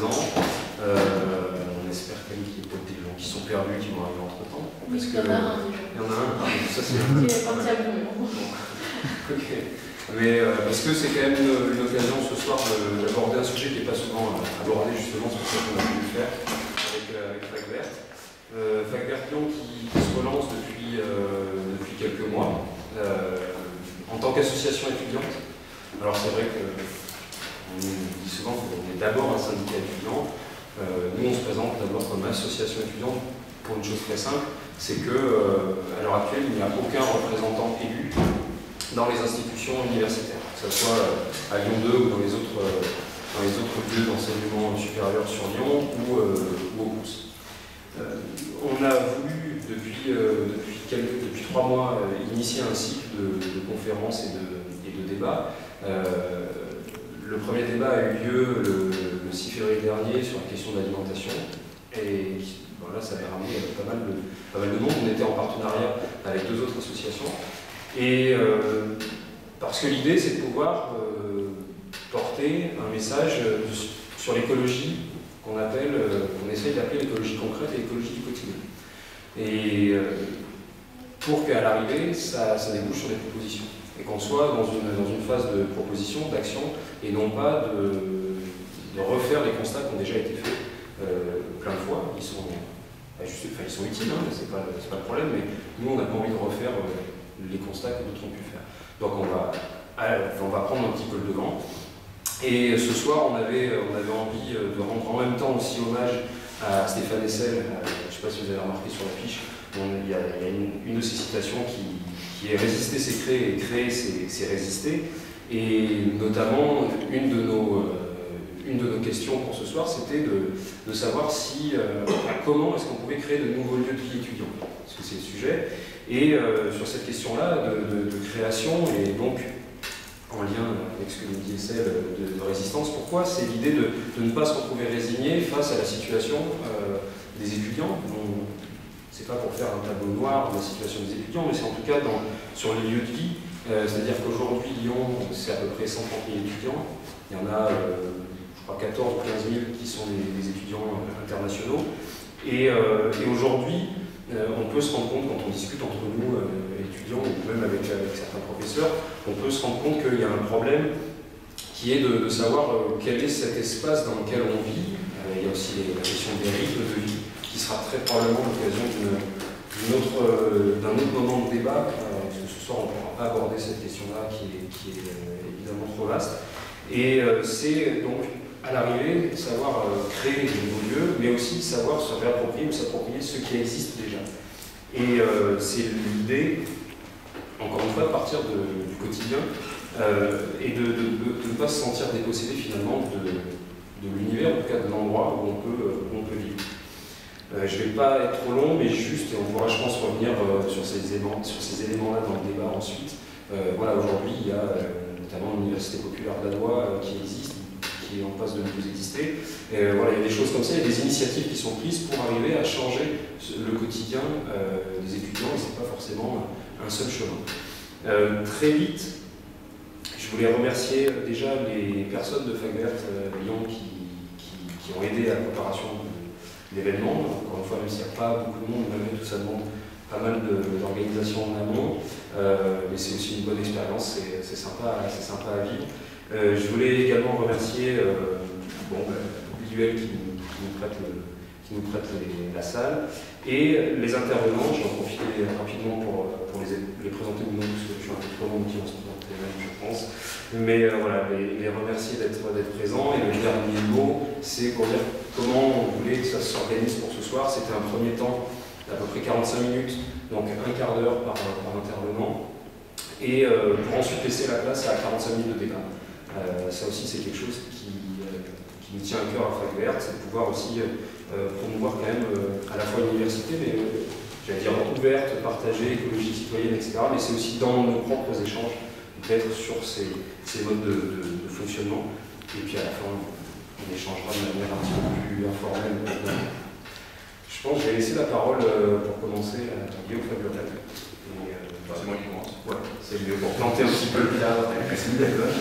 présents. On espère quand même qu'il y ait peut-être des gens qui sont perdus, qui vont arriver entre temps. Oui, il y en a un déjà. Il y en a un, ça c'est Ok. Mais parce que c'est quand même une occasion ce soir d'aborder un sujet qui n'est pas souvent abordé, justement, c'est pour ça qu'on a pu le faire avec Fac Verte. Fac Verte Lyon qui se relance depuis quelques mois en tant qu'association étudiante. Alors c'est vrai qu'on dit souvent qu'on est d'abord un syndicat étudiant. Nous on se présente d'abord comme association étudiante pour une chose très simple, c'est qu'à l'heure actuelle il n'y a aucun représentant élu dans les institutions universitaires, que ce soit à Lyon 2 ou dans les autres lieux d'enseignement supérieur sur Lyon ou au COUS. On a voulu, depuis 3 mois, initier un cycle de conférences et de débats. Le premier débat a eu lieu le 6 février dernier sur la question de l'alimentation. Et voilà, ça avait ramené pas mal de monde. On était en partenariat avec 2 autres associations. Et parce que l'idée, c'est de pouvoir porter un message sur l'écologie qu'on essaye d'appeler l'écologie concrète et l'écologie du quotidien. Et pour qu'à l'arrivée, ça débouche sur des propositions. Et qu'on soit dans une phase de proposition, d'action, et non pas de refaire les constats qui ont déjà été faits plein de fois. Ils sont utiles, hein, c'est pas le problème, mais nous, on n'a pas envie de refaire les constats que d'autres ont pu faire. Donc on va prendre un petit peu le devant. Et ce soir, on avait envie de rendre en même temps aussi hommage à Stéphane Hessel. Je ne sais pas si vous avez remarqué sur l'affiche, il y a une de ses citations qui est « Résister, c'est créer, et créer, c'est résister ». Et notamment, une de nos questions pour ce soir, c'était de savoir comment est-ce qu'on pouvait créer de nouveaux lieux de vie étudiants, parce que c'est le sujet. Et sur cette question-là de création, et donc en lien avec ce que nous dit Essel de résistance, pourquoi c'est l'idée de ne pas se retrouver résigné face à la situation des étudiants. C'est pas pour faire un tableau noir de la situation des étudiants, mais c'est en tout cas sur les lieux de vie. C'est-à-dire qu'aujourd'hui, Lyon, c'est à peu près 130 000 étudiants. Il y en a, je crois, 14 ou 15 000 qui sont des étudiants internationaux. Et aujourd'hui, on peut se rendre compte, quand on discute entre nous, étudiants, ou même avec certains professeurs, on peut se rendre compte qu'il y a un problème qui est de savoir quel est cet espace dans lequel on vit. Il y a aussi la question des rythmes de vie, qui sera très probablement l'occasion d'un autre moment de débat, parce que ce soir on ne pourra pas aborder cette question-là qui est évidemment trop vaste. Et c'est donc à l'arrivée savoir créer de nouveaux lieux, mais aussi savoir se réapproprier ou s'approprier ce qui existe déjà. Et c'est l'idée, encore une fois, de partir du quotidien et de ne pas se sentir dépossédé finalement de l'univers, en tout cas de l'endroit où on peut vivre. Je ne vais pas être trop long, mais juste, et on pourra, je pense, revenir sur ces éléments-là dans le débat ensuite. Voilà, aujourd'hui, il y a notamment l'Université populaire danoise qui existe, qui est en passe de nous exister. Voilà, il y a des choses comme ça, il y a des initiatives qui sont prises pour arriver à changer le quotidien des étudiants, et ce n'est pas forcément un seul chemin. Très vite, je voulais remercier déjà les personnes de Fac Verte Lyon qui ont aidé à la préparation de l'événement. Encore une fois, même s'il n'y a pas beaucoup de monde, malgré tout ça demande pas mal d'organisation en amont, mais c'est aussi une bonne expérience, c'est sympa à vivre. Je voulais également remercier l'IUL qui nous prête la salle, et les intervenants. Je vais en profiter rapidement pour les présenter ou non, parce que je suis un peu trop long qui vont se présenter même, je pense. Mais voilà, les remercier d'être présents. Et le dernier mot, c'est pour dire comment on voulait que ça s'organise pour ce soir. C'était un premier temps d'à peu près 45 minutes, donc un quart d'heure par intervenant, et pour ensuite laisser la place à 45 minutes de débat. Ça aussi, c'est quelque chose qui nous tient à cœur à Fac Verte, c'est de pouvoir aussi promouvoir quand même à la fois l'université, mais j'allais dire ouverte, partagée, écologie citoyenne, etc. Mais c'est aussi dans nos propres échanges, d'être sur ces modes de fonctionnement. Et puis à la fin, on échangera de manière un petit peu plus informelle. Je pense que je vais laisser la parole pour commencer à Guillaume Fabioret. C'est moi qui commence. Ouais, c'est mieux pour planter un petit peu le cadre. D'accord.